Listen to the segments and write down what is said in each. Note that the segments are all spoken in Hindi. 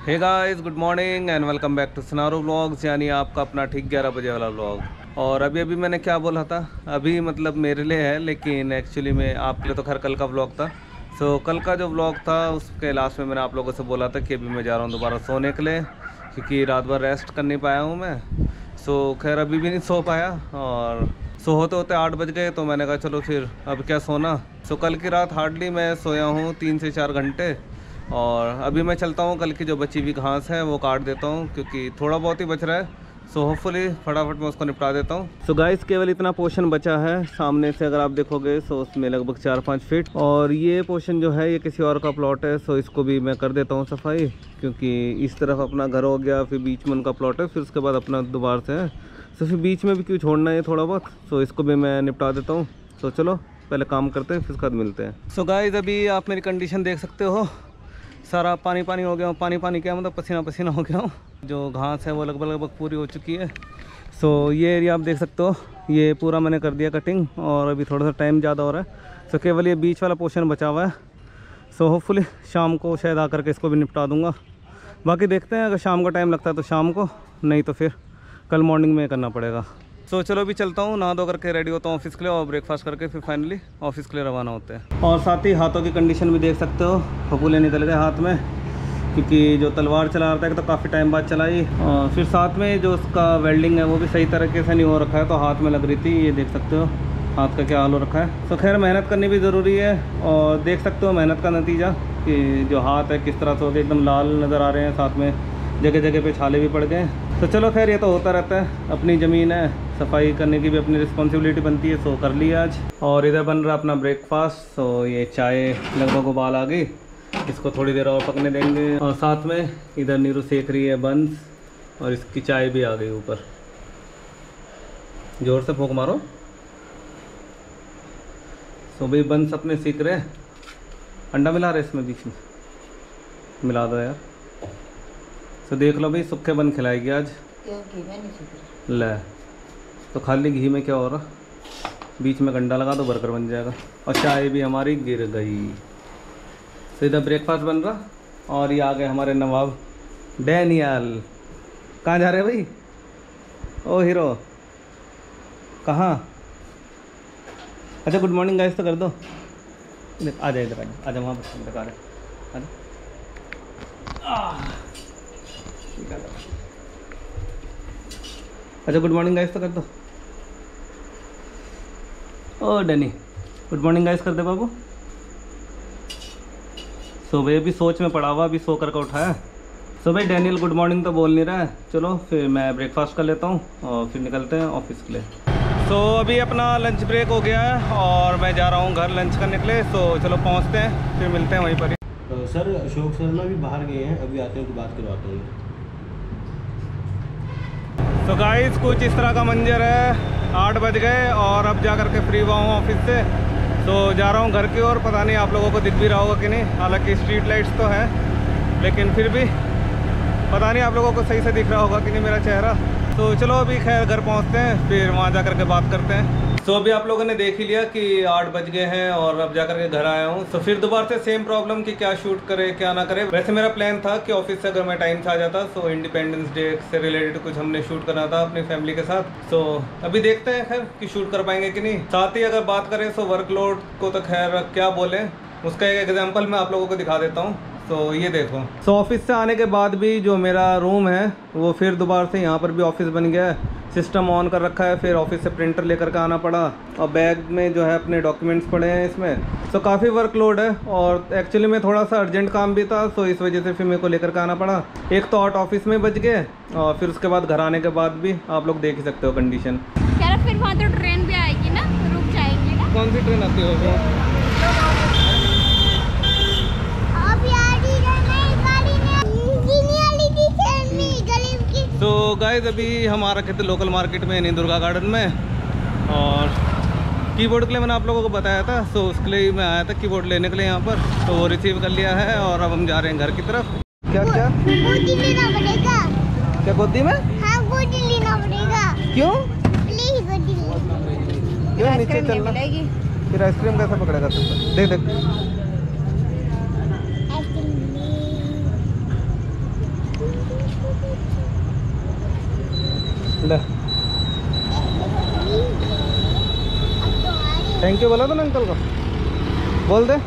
Hey guys, good morning and welcome back to Sinaro vlogs, यानी आपका अपना ठीक 11 बजे वाला व्लॉग। और अभी मैंने क्या बोला था, अभी मतलब मेरे लिए है, लेकिन एक्चुअली में आपके लिए तो खैर कल का व्लॉग था। सो कल का जो व्लॉग था उसके लास्ट में मैंने आप लोगों से बोला था कि अभी मैं जा रहा हूँ दोबारा सोने के लिए, क्योंकि रात भर रेस्ट कर नहीं पाया हूँ मैं। सो खैर अभी भी नहीं सो पाया, और सो होते होते 8 बज गए, तो मैंने कहा चलो फिर अब क्या सोना। सो कल की रात हार्डली मैं सोया हूँ 3 से 4 घंटे, और अभी मैं चलता हूँ कल की जो बची हुई घास है वो काट देता हूँ, क्योंकि थोड़ा बहुत ही बच रहा है। सो होपफुली फटाफट मैं उसको निपटा देता हूँ। सो गाइस, केवल इतना पोर्शन बचा है सामने से, अगर आप देखोगे सो उसमें लगभग 4-5 फीट, और ये पोर्शन जो है ये किसी और का प्लॉट है। सो इसको भी मैं कर देता हूँ सफाई, क्योंकि इस तरफ अपना घर हो गया, फिर बीच में उनका प्लॉट है, फिर उसके बाद अपना दोबारा से है। सो फिर बीच में भी क्यों छोड़ना है थोड़ा बहुत। सो इसको भी मैं निपटा देता हूँ। सो चलो पहले काम करते हैं, फिर उसके बाद मिलते हैं। सो गाइस, अभी आप मेरी कंडीशन देख सकते हो, सारा पानी पानी हो गया हूँ। पानी पानी क्या मतलब, पसीना पसीना हो गया हूँ। जो घास है वो लगभग पूरी हो चुकी है। सो ये एरिया आप देख सकते हो, ये पूरा मैंने कर दिया कटिंग, और अभी थोड़ा सा टाइम ज़्यादा हो रहा है। सो केवल ये बीच वाला पोर्शन बचा हुआ है। सो होपफुली शाम को शायद आकर के इसको भी निपटा दूँगा। बाकी देखते हैं, अगर शाम का टाइम लगता है तो शाम को, नहीं तो फिर कल मॉर्निंग में करना पड़ेगा। सो चलो अभी चलता हूँ, नहा धो करके रेडी होता हूँ ऑफिस के लिए, और ब्रेकफास्ट करके फिर फाइनली ऑफिस के लिए रवाना होते हैं। और साथ ही हाथों की कंडीशन भी देख सकते हो, फपूले निकल गए हाथ में, क्योंकि जो तलवार चला रहा था तो काफ़ी टाइम बाद चलाई, और फिर साथ में जो उसका वेल्डिंग है वो भी सही तरीके से नहीं हो रखा है, तो हाथ में लग रही थी। ये देख सकते हो हाथ का क्या हाल हो रखा है। तो खैर मेहनत करनी भी ज़रूरी है, और देख सकते हो मेहनत का नतीजा कि जो हाथ है किस तरह से हो गए, एकदम लाल नज़र आ रहे हैं, साथ में जगह जगह पे छाले भी पड़ गए। तो चलो खैर ये तो होता रहता है, अपनी ज़मीन है, सफाई करने की भी अपनी रिस्पॉन्सिबिलिटी बनती है। सो कर लिया आज। और इधर बन रहा अपना ब्रेकफास्ट। सो ये चाय लगभग उबाल आ गई, इसको थोड़ी देर और पकने देंगे, और साथ में इधर नीरू सेक रही है बंस, और इसकी चाय भी आ गई ऊपर। जोर से फूंक मारो। सो भाई बंस अपने सीख रहे हैं। अंडा मिला रहे इसमें, बीच में मिला दो यार। तो देख लो भाई, सूखे बन खिलाएगी आज। ले तो खाली घी में क्या हो रहा, बीच में गंडा लगा दो, बर्गर बन जाएगा। और चाय भी हमारी गिर गई। तो इधर ब्रेकफास्ट बन रहा, और ये आ गए हमारे नवाब डैनियल। कहाँ जा रहे भाई? ओ हीरो, कहाँ? अच्छा गुड मॉर्निंग गाइस तो कर दो। आ जाए इधर, आ जाए वहाँ पर दिखा रहे। अच्छा गुड मॉर्निंग गाइस तो कर दो। ओ डैनी, गुड मॉर्निंग गाइस कर दे बाबू। सो भाई अभी सोच में पड़ा हुआ, अभी सो करके उठा है। सो भाई डैनियल गुड मॉर्निंग तो बोल नहीं रहा है। चलो फिर मैं ब्रेकफास्ट कर लेता हूँ, और फिर निकलते हैं ऑफिस के लिए। सो अभी अपना लंच ब्रेक हो गया है, और मैं जा रहा हूँ घर लंच करने के लिए। सो चलो पहुँचते हैं, फिर मिलते हैं वहीं पर ही। सर अशोक शर्मा भी बाहर गए हैं, अभी आते हैं तो बात करवाता हूँ। तो गाइस कुछ इस तरह का मंजर है, 8 बज गए, और अब जा करके फ्री हुआ हूँ ऑफिस से। तो जा रहा हूँ घर की ओर। पता नहीं आप लोगों को दिख भी रहा होगा कि नहीं, हालांकि स्ट्रीट लाइट्स तो है, लेकिन फिर भी पता नहीं आप लोगों को सही से दिख रहा होगा कि नहीं मेरा चेहरा। तो चलो अभी खैर घर पहुँचते हैं, फिर वहाँ जा करके बात करते हैं। तो अभी आप लोगों ने देख ही लिया कि 8 बज गए हैं, और अब जा करके घर आया हूँ। तो फिर दोबारा से सेम प्रॉब्लम कि क्या शूट करे क्या ना करे। वैसे मेरा प्लान था कि ऑफिस से अगर मैं टाइम से आ जाता, तो इंडिपेंडेंस डे से रिलेटेड कुछ हमने शूट करना था अपनी फैमिली के साथ। तो अभी देखते हैं खैर कि शूट कर पाएंगे कि नहीं। साथ ही अगर बात करें तो वर्कलोड को तो खैर क्या बोले, उसका एक एग्जाम्पल मैं आप लोगों को दिखा देता हूँ। तो ये देखो, सो ऑफिस से आने के बाद भी जो मेरा रूम है वो फिर दोबारा से यहाँ पर भी ऑफिस बन गया है। सिस्टम ऑन कर रखा है, फिर ऑफिस से प्रिंटर लेकर के आना पड़ा, और बैग में जो है अपने डॉक्यूमेंट्स पड़े हैं इसमें। तो काफ़ी वर्कलोड है, और एक्चुअली में थोड़ा सा अर्जेंट काम भी था, तो इस वजह से फिर मेरे को लेकर के आना पड़ा। एक तो 8 ऑफिस में बच गए, और फिर उसके बाद घर आने के बाद भी आप लोग देख ही सकते हो कंडीशन। यार फिर वहाँ तो ट्रेन भी आएगी ना, रुक जाएंगे ना। कौन सी ट्रेन आती होगी? तो गाइस अभी हम आ रखे थे लोकल मार्केट में, यानी दुर्गा गार्डन में, और कीबोर्ड के लिए मैंने आप लोगों को बताया था। सो उसके लिए मैं आया था कीबोर्ड लेने के लिए यहाँ पर, तो वो रिसीव कर लिया है, और अब हम जा रहे हैं घर की तरफ। क्या क्या गोदी लेना पड़ेगा? क्या गोदी में? हाँ गोदी लेना पड़ेगा। क्यों? प्लीज गोदी ले। क्यों नीचे चलना? फिर आइसक्रीम कैसे पकड़ेगा? देख देख ले, थैंक यू बोला था ना अंकल को, बोल दे।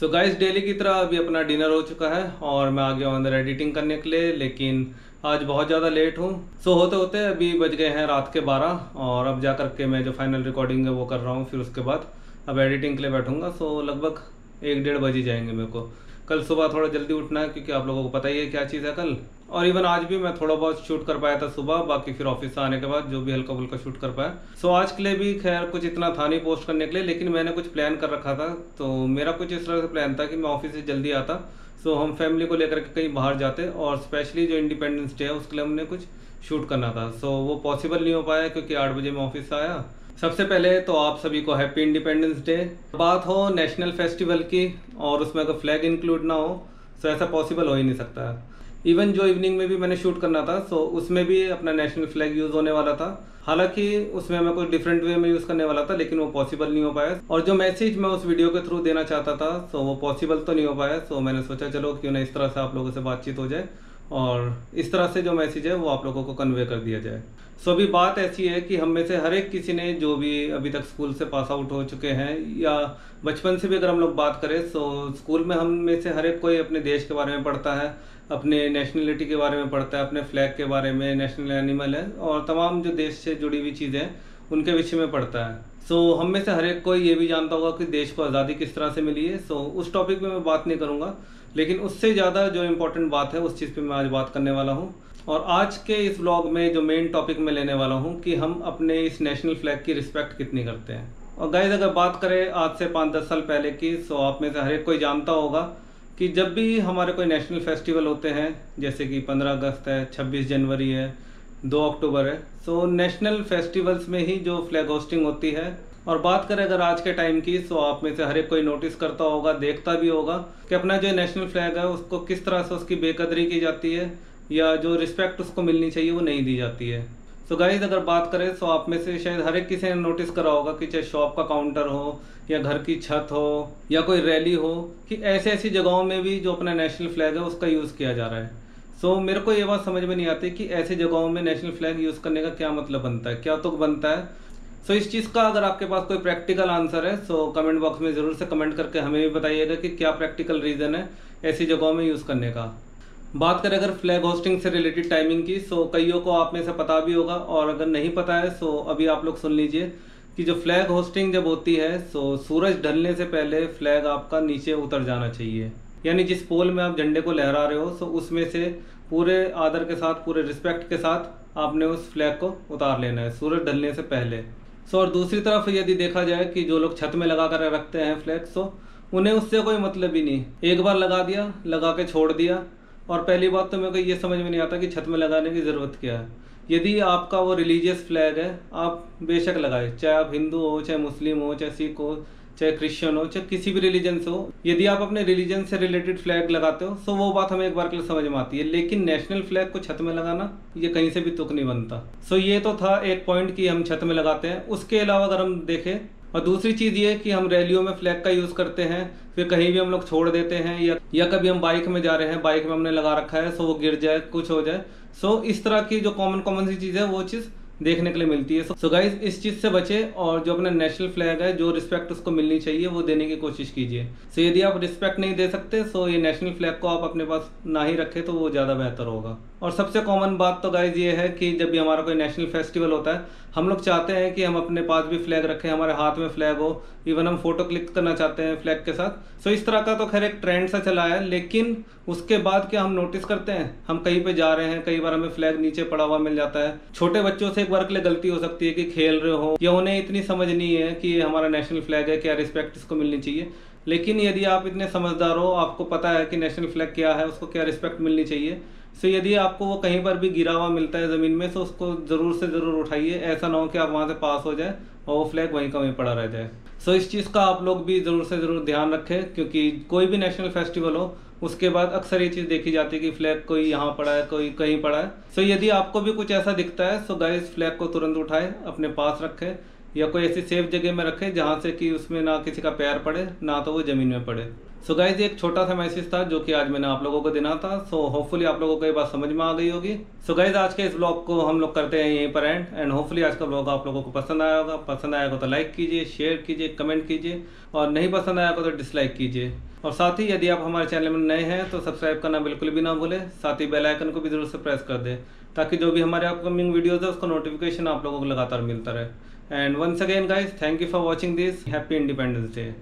तो गाइस डेली की तरह अभी अपना डिनर हो चुका है और मैं आ गया हूँ अंदर एडिटिंग करने के लिए, लेकिन आज बहुत ज़्यादा लेट हूँ। सो होते होते अभी बज गए हैं रात के 12 और अब जा कर के मैं जो फाइनल रिकॉर्डिंग है वो कर रहा हूँ। फिर उसके बाद अब एडिटिंग के लिए बैठूंगा। सो लगभग 1-1:30 बज ही जाएंगे मेरे को। कल सुबह थोड़ा जल्दी उठना है क्योंकि आप लोगों को पता ही है क्या चीज़ है कल। और इवन आज भी मैं थोड़ा बहुत शूट कर पाया था सुबह, बाकी फिर ऑफिस से आने के बाद जो भी हल्का फुल्का शूट कर पाया। सो आज के लिए भी खैर कुछ इतना था नहीं पोस्ट करने के लिए, लेकिन मैंने कुछ प्लान कर रखा था। तो मेरा कुछ इस तरह से प्लान था कि मैं ऑफिस से जल्दी आता, सो हम फैमिली को लेकर के कहीं बाहर जाते और स्पेशली जो इंडिपेंडेंस डे है उसके लिए हमने कुछ शूट करना था। सो वो पॉसिबल नहीं हो पाया क्योंकि 8 बजे मैं ऑफिस से आया। सबसे पहले तो आप सभी को हैप्पी इंडिपेंडेंस डे। बात हो नेशनल फेस्टिवल की और उसमें अगर फ्लैग इंक्लूड ना हो तो ऐसा पॉसिबल हो ही नहीं सकता। इवन जो इवनिंग में भी मैंने शूट करना था सो उसमें भी अपना नेशनल फ्लैग यूज़ होने वाला था। हालांकि उसमें मैं कुछ डिफरेंट वे में यूज़ करने वाला था, लेकिन वो पॉसिबल नहीं हो पाया। और जो मैसेज मैं उस वीडियो के थ्रू देना चाहता था सो वो पॉसिबल तो नहीं हो पाया। सो मैंने सोचा चलो क्यों ना इस तरह से आप लोगों से बातचीत हो जाए और इस तरह से जो मैसेज है वो आप लोगों को कन्वे कर दिया जाए। सो अभी बात ऐसी है कि हम में से हर एक किसी ने जो भी अभी तक स्कूल से पास आउट हो चुके हैं या बचपन से भी अगर हम लोग बात करें तो स्कूल में हम में से हर एक कोई अपने देश के बारे में पढ़ता है, अपने नेशनलिटी के बारे में पढ़ता है, अपने फ्लैग के बारे में, नेशनल एनिमल है और तमाम जो देश से जुड़ी हुई चीज़ें हैं उनके विषय में पढ़ता है। सो हम में से हर एक कोई ये भी जानता होगा कि देश को आज़ादी किस तरह से मिली है। सो उस टॉपिक पे मैं बात नहीं करूँगा, लेकिन उससे ज़्यादा जो इम्पोर्टेंट बात है उस चीज़ पे मैं आज बात करने वाला हूँ। और आज के इस व्लॉग में जो मेन टॉपिक मैं लेने वाला हूँ कि हम अपने इस नेशनल फ्लैग की रिस्पेक्ट कितनी करते हैं। और गाइस अगर बात करें आज से 5-10 साल पहले की, सो आप में से हर एक कोई जानता होगा कि जब भी हमारे कोई नेशनल फेस्टिवल होते हैं जैसे कि 15 अगस्त है, 26 जनवरी है, 2 अक्टूबर है, सो नेशनल फेस्टिवल्स में ही जो फ्लैग होस्टिंग होती है। और बात करें अगर आज के टाइम की, सो आप में से हर एक कोई नोटिस करता होगा, देखता भी होगा कि अपना जो नेशनल फ्लैग है उसको किस तरह से उसकी बेकदरी की जाती है या जो रिस्पेक्ट उसको मिलनी चाहिए वो नहीं दी जाती है। सो गाइज अगर बात करें तो आप में से शायद हर एक किसी ने नोटिस करा होगा कि चाहे शॉप का काउंटर हो या घर की छत हो या कोई रैली हो कि ऐसी ऐसी जगहों में भी जो अपना नेशनल फ्लैग है उसका यूज़ किया जा रहा है। सो मेरे को ये बात समझ में नहीं आती कि ऐसी जगहों में नेशनल फ्लैग यूज़ करने का क्या मतलब बनता है, क्या तुक बनता है। सो इस चीज़ का अगर आपके पास कोई प्रैक्टिकल आंसर है सो कमेंट बॉक्स में ज़रूर से कमेंट करके हमें भी बताइएगा कि क्या प्रैक्टिकल रीज़न है ऐसी जगहों में यूज़ करने का। बात करें अगर फ्लैग होस्टिंग से रिलेटेड टाइमिंग की, सो कईयों को आप में से पता भी होगा और अगर नहीं पता है सो अभी आप लोग सुन लीजिए कि जो फ्लैग होस्टिंग जब होती है सो सूरज ढलने से पहले फ्लैग आपका नीचे उतर जाना चाहिए। यानी जिस पोल में आप झंडे को लहरा रहे हो सो उसमें से पूरे आदर के साथ, पूरे रिस्पेक्ट के साथ आपने उस फ्लैग को उतार लेना है सूरज ढलने से पहले। सो और दूसरी तरफ यदि देखा जाए कि जो लोग छत में लगा कर रखते हैं फ्लैग, सो उन्हें उससे कोई मतलब ही नहीं, एक बार लगा दिया, लगा के छोड़ दिया। और पहली बात तो मेरे को ये समझ में नहीं आता कि छत में लगाने की ज़रूरत क्या है। यदि आपका वो रिलीजियस फ्लैग है आप बेशक लगाए, चाहे आप हिंदू हो, चाहे मुस्लिम हो, चाहे सिख हो, चाहे क्रिश्चियन हो, चाहे किसी भी रिलीजन से हो। यदि आप अपने रिलीजन से रिलेटेड फ्लैग लगाते हो सो वो बात हमें एक बार के लिए समझ में आती है, लेकिन नेशनल फ्लैग को छत में लगाना ये कहीं से भी तुक नहीं बनता। सो ये तो था एक पॉइंट कि हम छत में लगाते हैं। उसके अलावा अगर हम देखें और दूसरी चीज़ ये कि हम रैलियों में फ्लैग का यूज़ करते हैं, फिर कहीं भी हम लोग छोड़ देते हैं या कभी हम बाइक में जा रहे हैं, बाइक में हमने लगा रखा है सो वो गिर जाए, कुछ हो जाए। सो इस तरह की जो कॉमन सी चीज़ है वो चीज़ देखने के लिए मिलती है। सो गाइज इस चीज़ से बचे और जो अपना नेशनल फ्लैग है जो रिस्पेक्ट उसको मिलनी चाहिए वो देने की कोशिश कीजिए। सो यदि आप रिस्पेक्ट नहीं दे सकते सो ये नेशनल फ्लैग को आप अपने पास ना ही रखें तो वो ज़्यादा बेहतर होगा। और सबसे कॉमन बात तो गाइज ये है कि जब भी हमारा कोई नेशनल फेस्टिवल होता है, हम लोग चाहते हैं कि हम अपने पास भी फ्लैग रखें, हमारे हाथ में फ्लैग हो, इवन हम फोटो क्लिक करना चाहते हैं फ्लैग के साथ। सो इस तरह का तो खैर एक ट्रेंड सा चला है, लेकिन उसके बाद क्या हम नोटिस करते हैं, हम कहीं पे जा रहे हैं, कई बार हमें फ्लैग नीचे पड़ा हुआ मिल जाता है। छोटे बच्चों से एक बार के लिए गलती हो सकती है कि खेल रहे हो या उन्हें इतनी समझ नहीं है कि हमारा नेशनल फ्लैग है, क्या रिस्पेक्ट इसको मिलनी चाहिए। लेकिन यदि आप इतने समझदार हो, आपको पता है कि नेशनल फ्लैग क्या है, उसको क्या रिस्पेक्ट मिलनी चाहिए, सो यदि आपको वो कहीं पर भी गिरा हुआ मिलता है ज़मीन में, तो उसको ज़रूर से ज़रूर उठाइए। ऐसा ना हो कि आप वहाँ से पास हो जाए और वो फ्लैग वहीं का वहीं पड़ा रह जाए। सो इस चीज़ का आप लोग भी ज़रूर से ज़रूर ध्यान रखें, क्योंकि कोई भी नेशनल फेस्टिवल हो उसके बाद अक्सर ये चीज़ देखी जाती है कि फ्लैग कोई यहाँ पड़ा है, कोई कहीं पड़ा है। सो यदि आपको भी कुछ ऐसा दिखता है, सो गाइस फ्लैग को तुरंत उठाएं, अपने पास रखें या कोई ऐसी सेफ जगह में रखें जहाँ से कि उसमें ना किसी का पैर पड़े, ना तो वो ज़मीन में पड़े। सो गाइज एक छोटा सा मैसेज था जो कि आज मैंने आप लोगों को देना था। सो होपफुली आप लोगों को ये बात समझ में आ गई होगी। सो गाइज आज के इस ब्लॉग को हम लोग करते हैं यहीं पर एंड होपफुली आज का ब्लॉग आप लोगों को पसंद आया होगा। पसंद आया हो तो लाइक कीजिए, शेयर कीजिए, कमेंट कीजिए, और नहीं पसंद आया हो तो डिसलाइक कीजिए। और साथ ही यदि आप हमारे चैनल में नए हैं तो सब्सक्राइब करना बिल्कुल भी ना भूलें, साथ ही बेल आइकन को भी जरूर से प्रेस कर दें, ताकि जो भी हमारे अपकमिंग वीडियोज़ है उसका नोटिफिकेशन आप लोगों को लगातार मिलता रहे। And once again guys, thank you for watching this. Happy Independence day.